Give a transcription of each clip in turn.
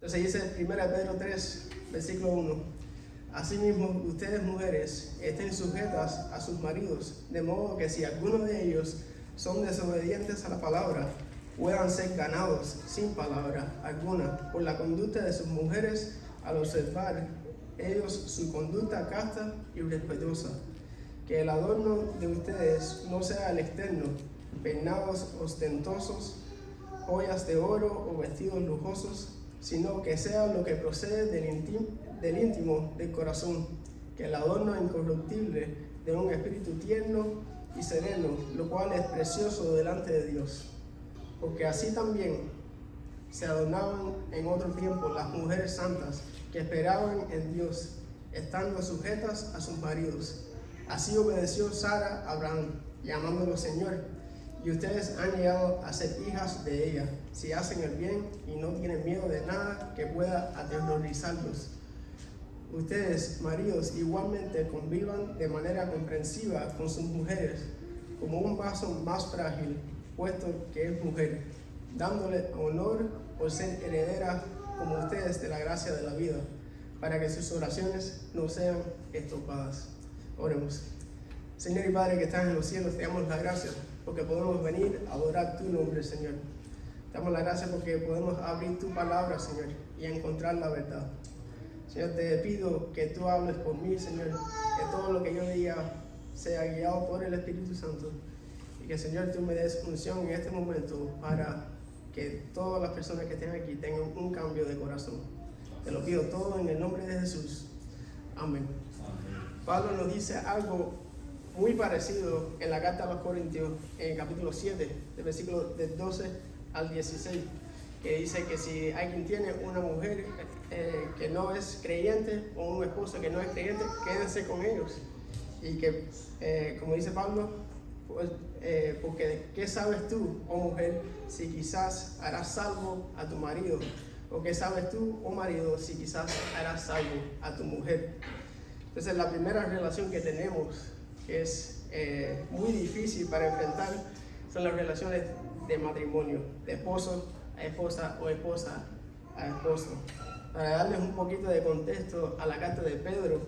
Entonces dice 1 Pedro 3, versículo 1. Asimismo, ustedes mujeres estén sujetas a sus maridos, de modo que si alguno de ellos son desobedientes a la palabra, puedan ser ganados sin palabra alguna por la conducta de sus mujeres al observar ellos su conducta casta y respetuosa. Que el adorno de ustedes no sea el externo, peinados ostentosos, joyas de oro o vestidos lujosos, sino que sea lo que procede del íntimo del corazón, que el adorno incorruptible de un espíritu tierno y sereno, lo cual es precioso delante de Dios. Porque así también se adornaban en otro tiempo las mujeres santas que esperaban en Dios, estando sujetas a sus maridos. Así obedeció Sara a Abraham, llamándolo Señor, y ustedes han llegado a ser hijas de ella, si hacen el bien y no tienen miedo de nada que pueda aterrorizarlos. Ustedes, maridos, igualmente convivan de manera comprensiva con sus mujeres, como un vaso más frágil, puesto que es mujer, dándole honor por ser heredera como ustedes de la gracia de la vida, para que sus oraciones no sean estorbadas. Oremos. Señor y Padre que estás en los cielos, te damos las gracias porque podemos venir a adorar tu nombre, Señor. Te damos las gracias porque podemos abrir tu palabra, Señor, y encontrar la verdad. Señor, te pido que tú hables por mí, Señor, que todo lo que yo diga sea guiado por el Espíritu Santo y que, Señor, tú me des unción en este momento para que todas las personas que estén aquí tengan un cambio de corazón. Te lo pido todo en el nombre de Jesús. Amén. Pablo nos dice algo muy parecido en la carta a los Corintios, en el capítulo 7, del versículo del 12 al 16, que dice que si alguien tiene una mujer que no es creyente o un esposo que no es creyente, quédense con ellos. Y que, como dice Pablo, pues, porque ¿qué sabes tú, oh mujer, si quizás harás salvo a tu marido? ¿O qué sabes tú, oh marido, si quizás harás salvo a tu mujer? Entonces, la primera relación que tenemos, que es muy difícil para enfrentar, son las relaciones de matrimonio, de esposo a esposa o esposa a esposo. Para darles un poquito de contexto a la carta de Pedro,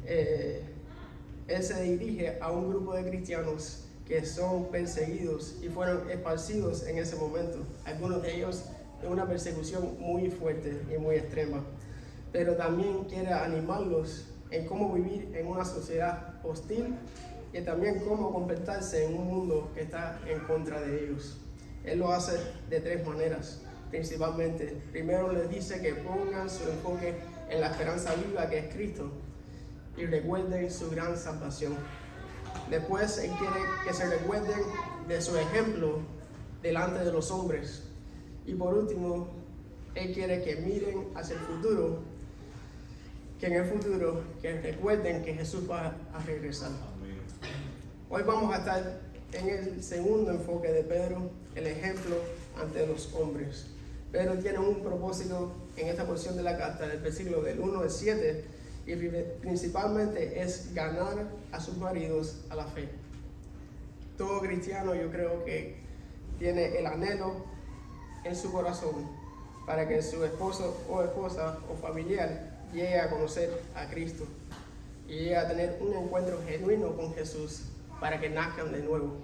él se dirige a un grupo de cristianos que son perseguidos y fueron esparcidos en ese momento, algunos de ellos en una persecución muy fuerte y muy extrema, pero también quiere animarlos en cómo vivir en una sociedad hostil y también cómo comportarse en un mundo que está en contra de ellos. Él lo hace de tres maneras, principalmente. Primero les dice que pongan su enfoque en la esperanza viva que es Cristo y recuerden su gran salvación. Después él quiere que se recuerden de su ejemplo delante de los hombres. Y por último, él quiere que miren hacia el futuro, que en el futuro, que recuerden que Jesús va a regresar. Amén. Hoy vamos a estar en el segundo enfoque de Pedro, el ejemplo ante los hombres. Pedro tiene un propósito en esta porción de la carta, del versículo del 1 al 7, y principalmente es ganar a sus maridos a la fe. Todo cristiano, yo creo que tiene el anhelo en su corazón para que su esposo o esposa o familiar llegue a conocer a Cristo y llegue a tener un encuentro genuino con Jesús para que nazcan de nuevo.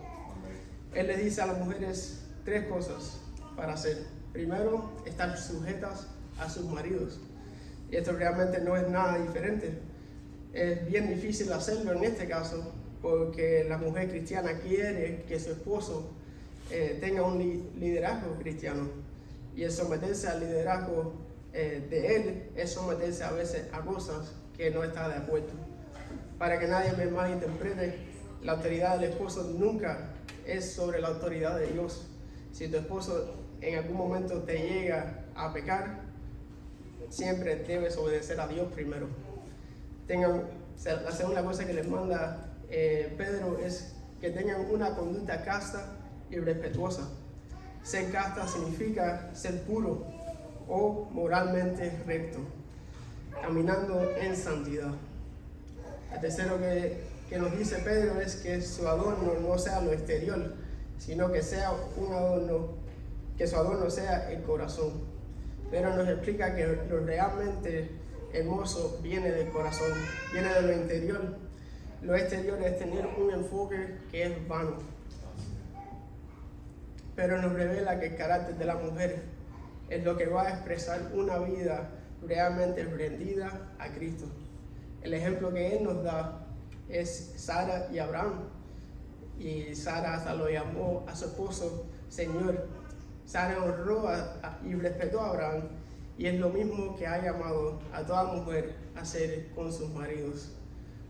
Él le dice a las mujeres tres cosas para hacer. Primero, estar sujetas a sus maridos. Y esto realmente no es nada diferente. Es bien difícil hacerlo en este caso porque la mujer cristiana quiere que su esposo tenga un liderazgo cristiano. Y el someterse al liderazgo de él es someterse a veces a cosas que no está de acuerdo. Para que nadie me malinterprete, la autoridad del esposo nunca es sobre la autoridad de Dios. Si tu esposo en algún momento te llega a pecar, siempre debes obedecer a Dios primero. La segunda cosa que les manda Pedro es que tengan una conducta casta y respetuosa. Ser casta significa ser puro o moralmente recto, caminando en santidad. El tercero que nos dice Pedro es que su adorno no sea lo exterior, sino que sea un adorno, que su adorno sea el corazón. pero nos explica que lo realmente hermoso viene del corazón, viene de lo interior. Lo exterior es tener un enfoque que es vano, pero nos revela que el carácter de la mujer es lo que va a expresar una vida realmente rendida a Cristo. El ejemplo que Él nos da es Sara y Abraham, y Sara hasta lo llamó a su esposo Señor. Sara honró y respetó a Abraham, y es lo mismo que ha llamado a toda mujer a hacer con sus maridos.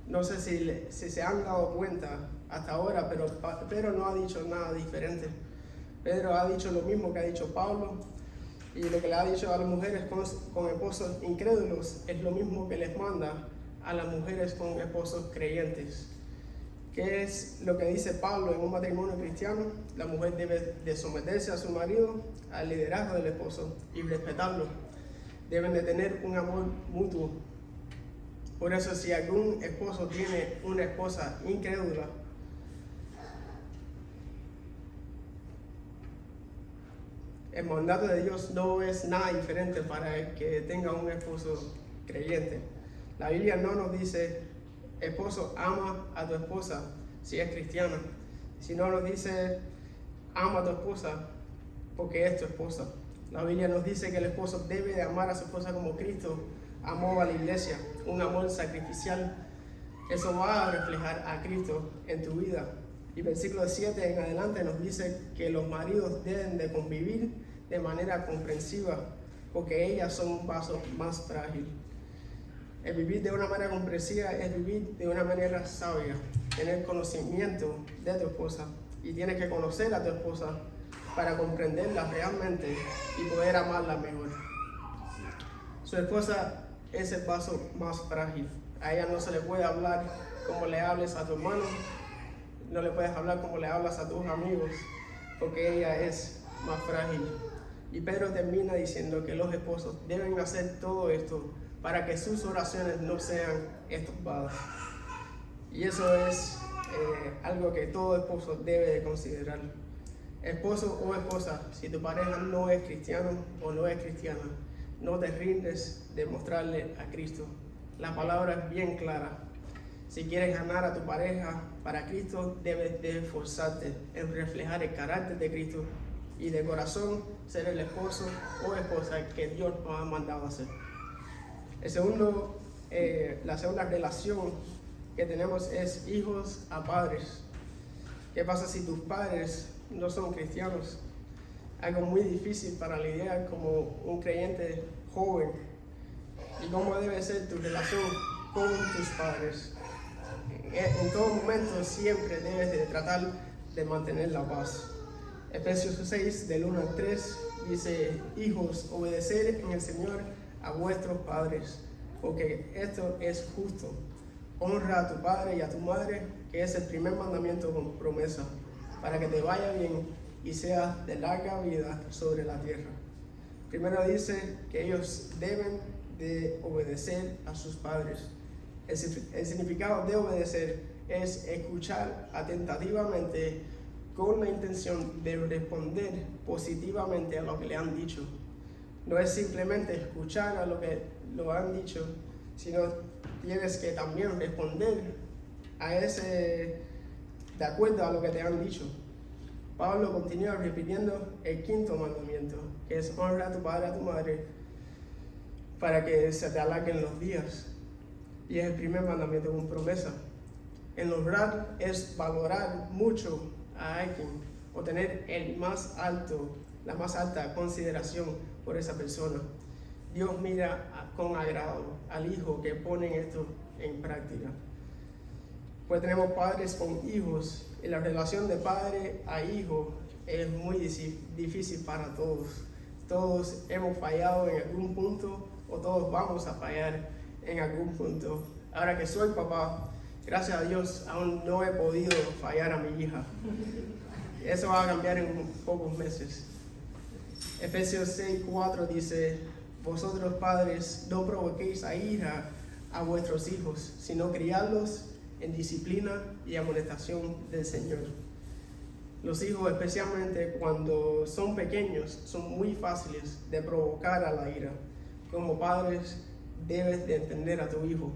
No sé si se han dado cuenta hasta ahora, pero Pedro no ha dicho nada diferente. Pedro ha dicho lo mismo que ha dicho Pablo, y lo que le ha dicho a las mujeres con esposos incrédulos es lo mismo que les manda a las mujeres con esposos creyentes. ¿Qué es lo que dice Pablo en un matrimonio cristiano? La mujer debe de someterse a su marido, al liderazgo del esposo y respetarlo. Deben de tener un amor mutuo. Por eso, si algún esposo tiene una esposa incrédula, el mandato de Dios no es nada diferente para el que tenga un esposo creyente. La Biblia no nos dice, esposo, ama a tu esposa si es cristiana, sino nos dice, ama a tu esposa porque es tu esposa. La Biblia nos dice que el esposo debe de amar a su esposa como Cristo amó a la iglesia, un amor sacrificial. Eso va a reflejar a Cristo en tu vida. Y versículo 7 en adelante nos dice que los maridos deben de convivir de manera comprensiva, porque ellas son un vaso más frágil. El vivir de una manera comprensiva es vivir de una manera sabia, tener conocimiento de tu esposa, y tienes que conocer a tu esposa para comprenderla realmente y poder amarla mejor. Su esposa es el vaso más frágil. A ella no se le puede hablar como le hables a tu hermano, no le puedes hablar como le hablas a tus amigos, porque ella es más frágil. Y Pedro termina diciendo que los esposos deben hacer todo esto para que sus oraciones no sean estorbadas. Y eso es algo que todo esposo debe de considerar. Esposo o esposa, si tu pareja no es cristiano o no es cristiana, no te rindes de mostrarle a Cristo. La palabra es bien clara. Si quieres ganar a tu pareja para Cristo, debes de esforzarte en reflejar el carácter de Cristo y de corazón ser el esposo o esposa que Dios nos ha mandado a ser. La segunda relación que tenemos es hijos a padres. ¿Qué pasa si tus padres no son cristianos? Algo muy difícil para lidiar como un creyente joven. ¿Y cómo debe ser tu relación con tus padres? En todo momento siempre debes de tratar de mantener la paz. Efesios 6, del 1 al 3, dice: hijos, obedeced en el Señor a vuestros padres, porque esto es justo. Honra a tu padre y a tu madre, que es el primer mandamiento con promesa, para que te vaya bien y seas de larga vida sobre la tierra. Primero dice que ellos deben de obedecer a sus padres. El significado de obedecer es escuchar atentativamente con la intención de responder positivamente a lo que le han dicho. No es simplemente escuchar a lo que lo han dicho, sino tienes que también responder de acuerdo a lo que te han dicho. Pablo continúa repitiendo el quinto mandamiento, que es honra a tu padre y a tu madre para que se te alarguen los días. Y es el primer mandamiento con promesa. El honrar es valorar mucho a alguien o tener la más alta consideración por esa persona. Dios mira con agrado al hijo que pone esto en práctica. Pues tenemos padres con hijos, y la relación de padre a hijo es muy difícil para todos. Todos hemos fallado en algún punto, o todos vamos a fallar en algún punto. Ahora que soy papá, gracias a Dios, aún no he podido fallar a mi hija. Eso va a cambiar en pocos meses. Efesios 6:4 dice: vosotros padres, no provoquéis a ira a vuestros hijos, sino criadlos en disciplina y amonestación del Señor. Los hijos, especialmente cuando son pequeños, son muy fáciles de provocar a la ira. Como padres, debes de entender a tu hijo.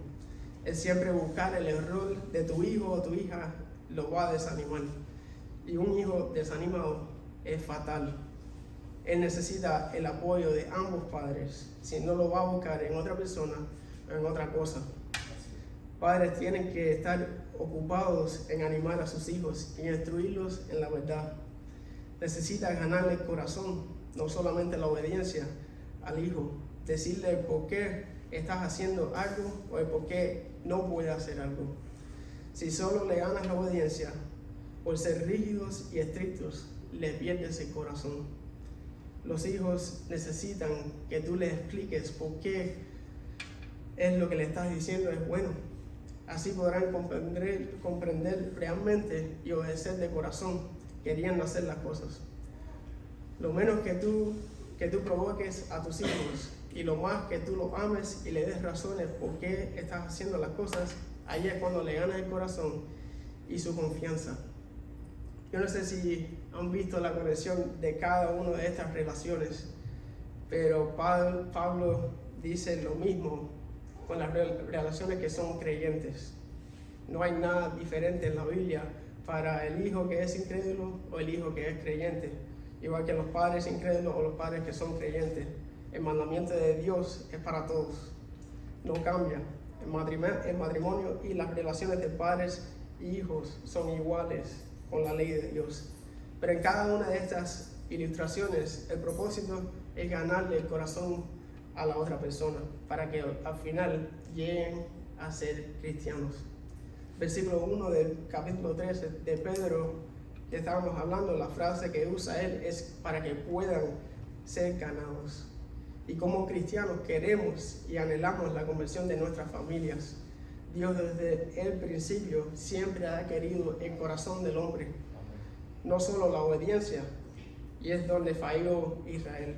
El siempre buscar el error de tu hijo o tu hija lo va a desanimar. Y un hijo desanimado es fatal. Él necesita el apoyo de ambos padres. Si no, lo va a buscar en otra persona o en otra cosa. Padres tienen que estar ocupados en animar a sus hijos y instruirlos en la verdad. Necesita ganarle el corazón, no solamente la obediencia al hijo. Decirle por qué estás haciendo algo o el por qué no puede hacer algo. Si solo le ganas la obediencia, por ser rígidos y estrictos, le pierdes el corazón. Los hijos necesitan que tú les expliques por qué es lo que le estás diciendo es bueno. Así podrán comprender realmente y obedecer de corazón, queriendo hacer las cosas. Lo menos que tú provoques a tus hijos y lo más que tú los ames y le des razones por qué estás haciendo las cosas, ahí es cuando le ganas el corazón y su confianza. Yo no sé si han visto la conexión de cada una de estas relaciones, pero Pablo dice lo mismo con las relaciones que son creyentes. No hay nada diferente en la Biblia para el hijo que es incrédulo o el hijo que es creyente. Igual que los padres incrédulos o los padres que son creyentes. El mandamiento de Dios es para todos. No cambia. El matrimonio y las relaciones de padres e hijos son iguales con la ley de Dios. Pero en cada una de estas ilustraciones, el propósito es ganarle el corazón a la otra persona, para que al final lleguen a ser cristianos. Versículo 1 del capítulo 13 de Pedro, que estábamos hablando, la frase que usa él es para que puedan ser ganados. Y como cristianos queremos y anhelamos la conversión de nuestras familias. Dios desde el principio siempre ha querido el corazón del hombre, no solo la obediencia, y es donde falló Israel.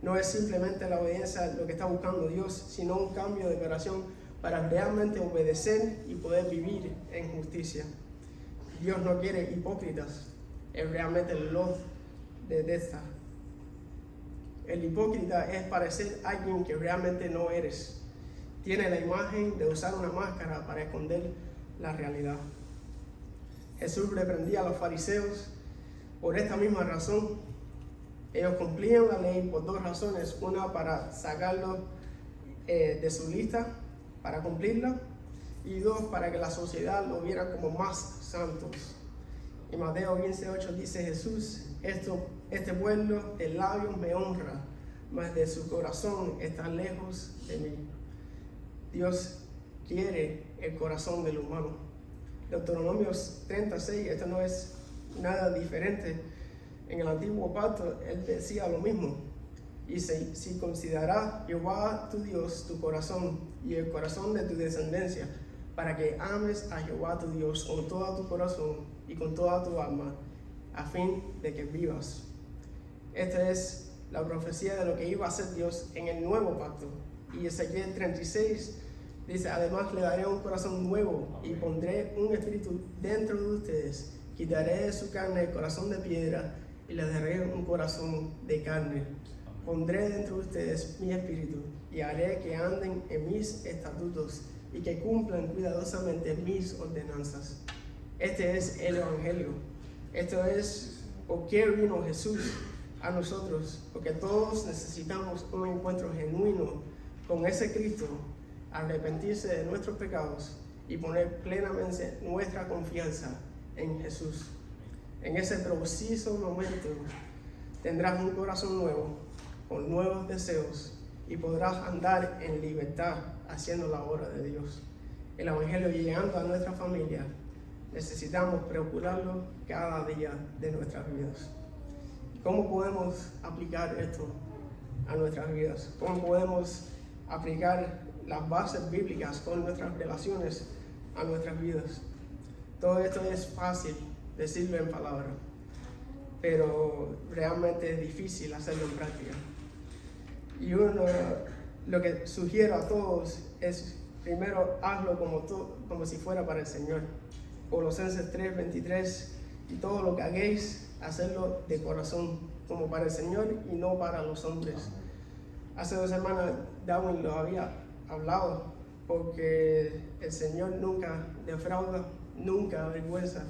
No es simplemente la obediencia lo que está buscando Dios, sino un cambio de corazón para realmente obedecer y poder vivir en justicia. Dios no quiere hipócritas, Él realmente los detesta. El hipócrita es parecer alguien que realmente no eres. Tiene la imagen de usar una máscara para esconder la realidad. Jesús reprendía a los fariseos por esta misma razón. Ellos cumplían la ley por dos razones. Una, para sacarlo de su lista, para cumplirla. Y dos, para que la sociedad lo viera como más santos. En Mateo 15:8 dice Jesús, este pueblo de labios me honra, mas de su corazón está lejos de mí. Dios quiere el corazón del humano. Deuteronomio 36, esto no es nada diferente. En el antiguo pacto, él decía lo mismo. Y si considerarás Jehová tu Dios, tu corazón y el corazón de tu descendencia, para que ames a Jehová tu Dios con todo tu corazón y con toda tu alma, a fin de que vivas. Esta es la profecía de lo que iba a hacer Dios en el nuevo pacto. Y Ezequiel 36 dice, además le daré un corazón nuevo y pondré un espíritu dentro de ustedes. Quitaré de su carne el corazón de piedra y les daré un corazón de carne. Pondré dentro de ustedes mi espíritu y haré que anden en mis estatutos y que cumplan cuidadosamente mis ordenanzas. Este es el Evangelio. Esto es por qué vino Jesús a nosotros, porque todos necesitamos un encuentro genuino con ese Cristo, arrepentirse de nuestros pecados y poner plenamente nuestra confianza en Jesús. En ese preciso momento tendrás un corazón nuevo, con nuevos deseos, y podrás andar en libertad haciendo la obra de Dios. El Evangelio llegando a nuestra familia, necesitamos procurarlo cada día de nuestras vidas. ¿Cómo podemos aplicar esto a nuestras vidas? ¿Cómo podemos aplicar las bases bíblicas con nuestras relaciones a nuestras vidas? Todo esto es fácil decirlo en palabras, pero realmente es difícil hacerlo en práctica. Y lo que sugiero a todos es, primero, hazlo como si fuera para el Señor. Colosenses 3:23, y todo lo que hagáis, hacerlo de corazón, como para el Señor y no para los hombres. Hace 2 semanas Darwin lo había hablado, porque el Señor nunca defrauda, nunca avergüenza.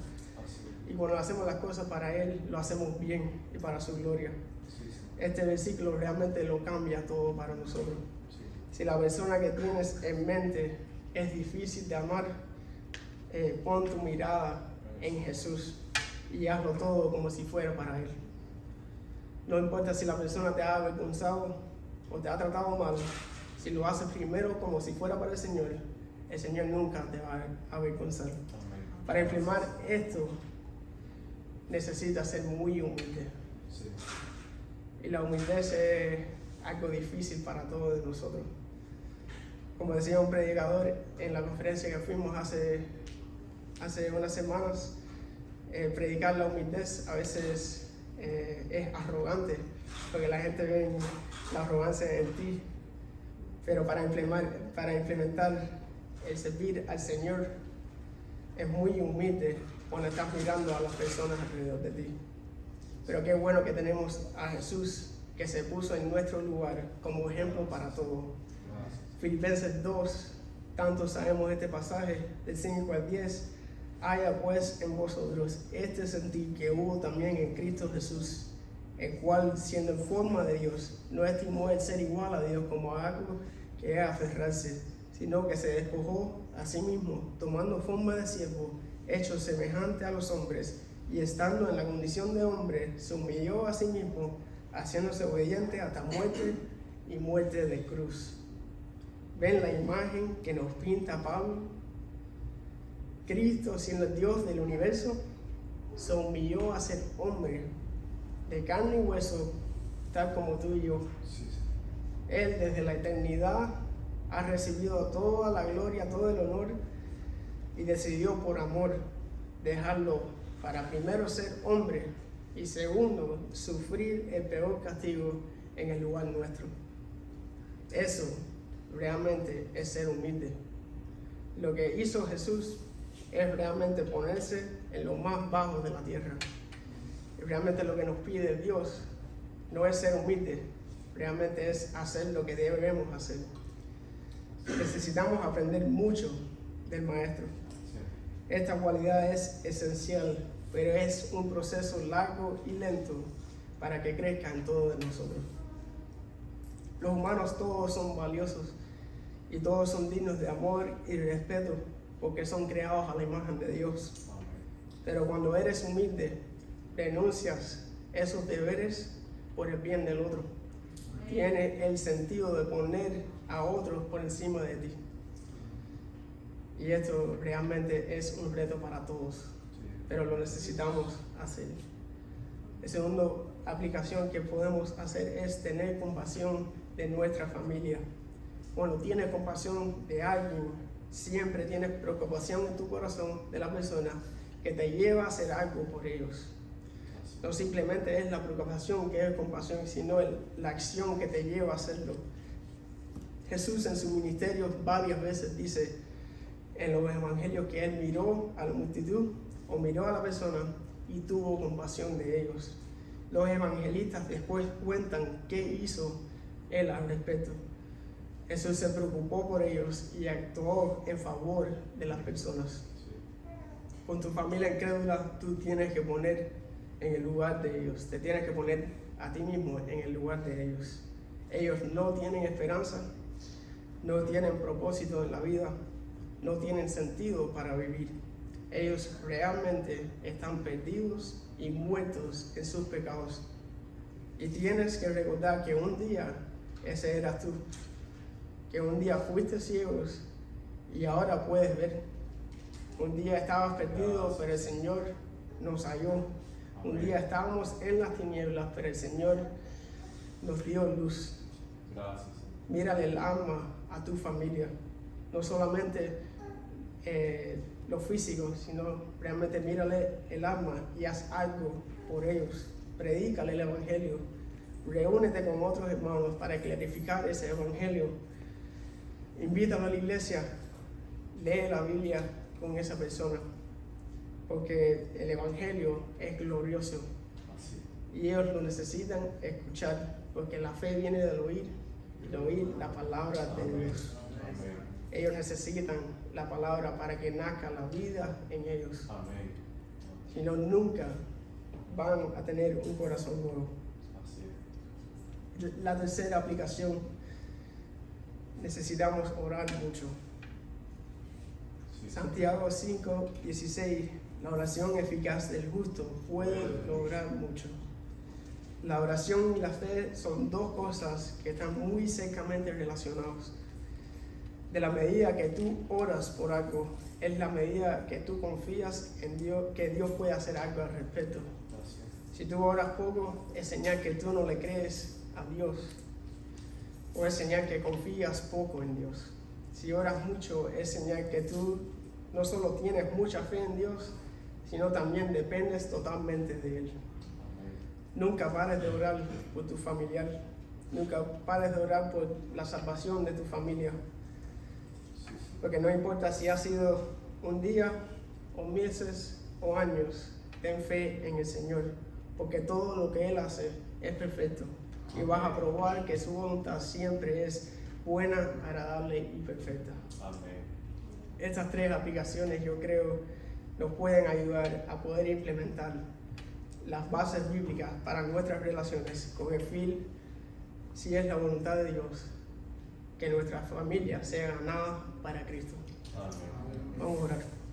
Y cuando hacemos las cosas para Él, lo hacemos bien y para su gloria. Este versículo realmente lo cambia todo para nosotros. Si la persona que tienes en mente es difícil de amar, pon tu mirada en Jesús y hazlo todo como si fuera para Él. No importa si la persona te ha avergonzado o te ha tratado mal, si lo haces primero como si fuera para el Señor nunca te va a avergonzar. Para implementar esto, necesitas ser muy humilde. Y la humildad es algo difícil para todos nosotros. Como decía un predicador en la conferencia que fuimos hace unas semanas, predicar la humildad a veces es arrogante, porque la gente ve la arrogancia en ti. Pero para implementar el servir al Señor es muy humilde cuando estás mirando a las personas alrededor de ti. Pero qué bueno que tenemos a Jesús, que se puso en nuestro lugar como ejemplo para todo. Filipenses 2, tanto sabemos este pasaje del 5 al 10. Haya pues en vosotros este sentir que hubo también en Cristo Jesús, el cual, siendo en forma de Dios, no estimó el ser igual a Dios como algo que es aferrarse, sino que se despojó a sí mismo, tomando forma de siervo, hecho semejante a los hombres, y estando en la condición de hombre, se humilló a sí mismo, haciéndose obediente hasta muerte y muerte de cruz. ¿Ven la imagen que nos pinta Pablo? Cristo, siendo el Dios del universo, se humilló a ser hombre, de carne y hueso, tal como tú y yo. Él desde la eternidad ha recibido toda la gloria, todo el honor, y decidió por amor dejarlo para primero ser hombre y segundo sufrir el peor castigo en el lugar nuestro. Eso realmente es ser humilde. Lo que hizo Jesús es realmente ponerse en lo más bajo de la tierra. Y realmente lo que nos pide Dios no es ser humilde, realmente es hacer lo que debemos hacer. Necesitamos aprender mucho del Maestro. Esta cualidad es esencial, pero es un proceso largo y lento para que crezca en todos nosotros. Los humanos todos son valiosos y todos son dignos de amor y respeto porque son creados a la imagen de Dios. Pero cuando eres humilde, renuncias esos deberes por el bien del otro. Tienes el sentido de poner a otros por encima de ti. Y esto realmente es un reto para todos, pero lo necesitamos hacer. La segunda aplicación que podemos hacer es tener compasión de nuestra familia. Cuando tienes compasión de alguien, siempre tienes preocupación en tu corazón de la persona que te lleva a hacer algo por ellos. No simplemente es la preocupación que es compasión, sino la acción que te lleva a hacerlo. Jesús en su ministerio varias veces dice en los evangelios que Él miró a la multitud o miró a la persona y tuvo compasión de ellos. Los evangelistas después cuentan qué hizo Él al respecto. Jesús se preocupó por ellos y actuó en favor de las personas. Con tu familia incrédula, tú tienes que poner en el lugar de ellos. Te tienes que poner a ti mismo en el lugar de ellos. Ellos no tienen esperanza, no tienen propósito en la vida, no tienen sentido para vivir. Ellos realmente están perdidos y muertos en sus pecados. Y tienes que recordar que un día ese eras tú. Que un día fuiste ciegos y ahora puedes ver. Un día estabas perdido, pero el Señor nos halló. Un día estábamos en las tinieblas, pero el Señor nos dio luz. Gracias. Mírale el alma a tu familia. No solamente lo físico, sino realmente mírale el alma y haz algo por ellos. Predícale el Evangelio. Reúnete con otros hermanos para clarificar ese Evangelio. Invítalo a la iglesia, lee la Biblia con esa persona, porque el Evangelio es glorioso Y ellos lo necesitan escuchar, porque la fe viene del oír, y el oír la palabra de Dios. Ellos necesitan la palabra para que nazca la vida en ellos. Si no, nunca van a tener un corazón nuevo. La tercera aplicación, necesitamos orar mucho. Santiago 5:16, la oración eficaz del justo puede lograr mucho. La oración y la fe son dos cosas que están muy cercamente relacionadas. De la medida que tú oras por algo, es la medida que tú confías en Dios, que Dios puede hacer algo al respecto. Si tú oras poco, es señal que tú no le crees a Dios, o es señal que confías poco en Dios. Si oras mucho, es señal que tú no solo tienes mucha fe en Dios, sino también dependes totalmente de Él. Nunca pares de orar por tu familiar, nunca pares de orar por la salvación de tu familia, porque no importa si ha sido un día, o meses, o años, ten fe en el Señor, porque todo lo que Él hace es perfecto, y vas a probar que su voluntad siempre es buena, agradable y perfecta. Amén. Estas tres aplicaciones, yo creo, nos pueden ayudar a poder implementar las bases bíblicas para nuestras relaciones con el fin, si es la voluntad de Dios, que nuestra familia sea ganada para Cristo. Amén. Vamos a orar.